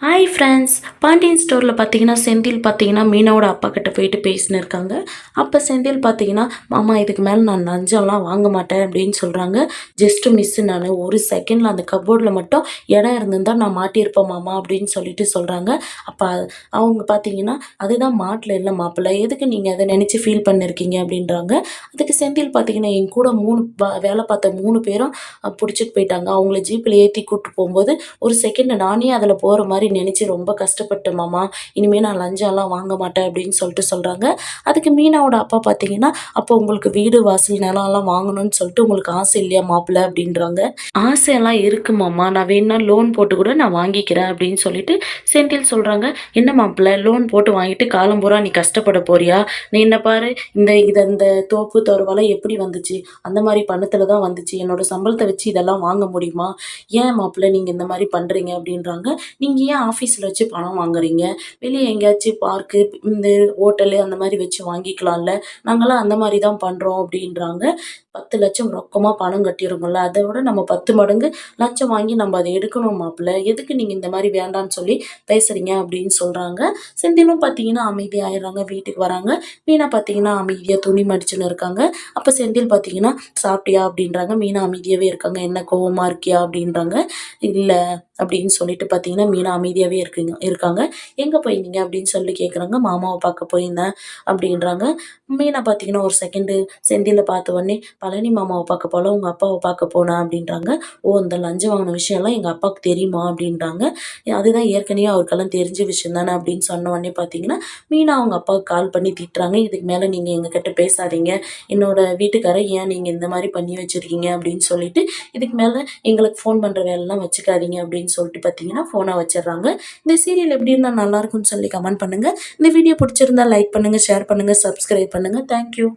Hi friends. Pandian ஸ்டோரில் பார்த்தீங்கன்னா செந்தில் பார்த்தீங்கன்னா மீனாவோட அப்பா கிட்ட போயிட்டு பேசின்னு இருக்காங்க. அப்போ செந்தில் பார்த்தீங்கன்னா, மாமா இதுக்கு மேலே நான் லஞ்சம்லாம் வாங்க மாட்டேன் அப்படின்னு சொல்கிறாங்க. ஜஸ்ட்டு மிஸ்ஸு, நான் ஒரு செகண்டில் அந்த கப்போர்டில் மட்டும் இடம் இருந்திருந்தா நான் மாட்டியிருப்பேன் மாமா அப்படின்னு சொல்லிட்டு சொல்கிறாங்க. அப்போ அவங்க பார்த்தீங்கன்னா, அதுதான் மாட்டல இல்லை மாப்பிள்ளை, எதுக்கு நீங்கள் அதை நினச்சி ஃபீல் பண்ணியிருக்கீங்க அப்படின்றாங்க. அதுக்கு செந்தில் பார்த்தீங்கன்னா, என் கூட வேலை பார்த்த 3 பேரும் பிடிச்சிட்டு போயிட்டாங்க. அவங்கள ஜீப்பில் ஏற்றி கூப்பிட்டு போகும்போது ஒரு செகண்ட் நானே அதில் போகிற மாதிரி நினச்சி ரொம்ப கஷ்டப்பட்டேன் மாமா. இனிமேல் நான் லஞ்சம்லாம் வாங்க மாட்டேன் அப்படின்னு சொல்கிறாங்க. அதுக்கு மீனாவோட அப்பா பார்த்தீங்கன்னா, அப்போ உங்களுக்கு வீடு வாசல் நிலம்லாம் வாங்கணும்னு சொல்லிட்டு உங்களுக்கு ஆசை இல்லையா மாப்பிள்ளை அப்படின்றாங்க. ஆசையெல்லாம் இருக்கு மாமா, நான் வேணா லோன் போட்டு கூட நான் வாங்கிக்கிறேன் அப்படின்னு சொல்லிட்டு செந்தில் சொல்கிறாங்க. என்ன மாப்பிள்ளை, லோன் போட்டு வாங்கிட்டு காலம் பூரா நீ கஷ்டப்பட போறியா? நீ என்ன பாரு, இந்த தோப்பு துறவெல்லாம் எப்படி வந்துச்சு? அந்த மாதிரி பணத்தில் தான் வந்துச்சு. என்னோட சம்பளத்தை வச்சு இதெல்லாம் வாங்க முடியுமா? ஏன் மாப்பிள்ளை நீங்கள் இந்த மாதிரி பண்ணுறீங்க அப்படின்றாங்க. நீங்கள் ஏன் ஆஃபீஸில் வச்சு பணம் வாங்குறீங்க? வெளியே எங்கேயாச்சும் பார்க்கு, இந்த ஹோட்டலு அந்த மாதிரி வச்சு வாங்கிக்கலாம்ல. நாங்களாம் அந்த மாதிரி தான் பண்ணுறோம் அப்படின்றாங்க. 10,00,000 ரொக்கமா பணம் கட்டியிருக்கோம்ல, அதை விட நம்ம 10 மடங்கு லஞ்சம் வாங்கி நம்ம அதை எடுக்கணும் மாப்பிள்ளை. எதுக்கு நீங்கள் இந்த மாதிரி வேண்டான்னு சொல்லி பேசுறீங்க அப்படின்னு சொல்கிறாங்க. செந்திலும் பார்த்தீங்கன்னா அமைதியாயிடுறாங்க. வீட்டுக்கு வராங்க. மீனா பார்த்தீங்கன்னா அமைதியாக துணி மடிச்சுன்னு இருக்காங்க. அப்போ செந்தில் பார்த்தீங்கன்னா, சாப்பிட்டியா அப்படின்றாங்க. மீனா அமைதியாகவே இருக்காங்க. என்ன கோவமா இருக்கியா அப்படின்றாங்க. இல்லை அப்படின்னு சொல்லிட்டு பார்த்தீங்கன்னா, மீனா அமைதியாகவே இருக்காங்க. எங்கே போயிருந்தீங்க அப்படின்னு சொல்லி கேட்குறாங்க. மாமாவை பார்க்க போயிருந்தேன் அப்படின்றாங்க. மீனா பார்த்தீங்கன்னா ஒரு செகண்டு செந்தில பார்த்த உடனே, பழனி மாமாவை பார்க்க போல, உங்கள் அப்பாவை பார்க்க போனேன் அப்படின்றாங்க. ஓ, இந்த லஞ்சம் வாங்கின விஷயம்லாம் எங்கள் அப்பாவுக்கு தெரியுமா அப்படின்றாங்க. அதுதான் ஏற்கனவே அவருக்கெல்லாம் தெரிஞ்ச விஷயம் தானே அப்படின்னு சொன்ன உடனே பார்த்தீங்கன்னா, மீனா அவங்க அப்பாவுக்கு கால் பண்ணி திட்டுறாங்க. இதுக்கு மேலே நீங்கள் எங்ககிட்ட பேசாதீங்க. என்னோட வீட்டுக்காரரை ஏன் நீங்கள் இந்த மாதிரி பண்ணி வச்சுருக்கீங்க அப்படின்னு சொல்லிட்டு, இதுக்கு மேலே எங்களுக்கு ஃபோன் பண்ணுற வேலைலாம் வச்சுக்காதீங்க அப்படின்னு சொல்லிட்டு பார்த்தீங்கன்னா ஃபோனை வச்சிடுறாங்க. இந்த சீரியல் எப்படி இருந்தால் நல்லாயிருக்கும்னு சொல்லி கமெண்ட் பண்ணுங்கள். இந்த வீடியோ பிடிச்சிருந்தா லைக் பண்ணுங்கள், ஷேர் பண்ணுங்கள், சப்ஸ்கிரைப் பண்ணுங்கள். தேங்க்யூ.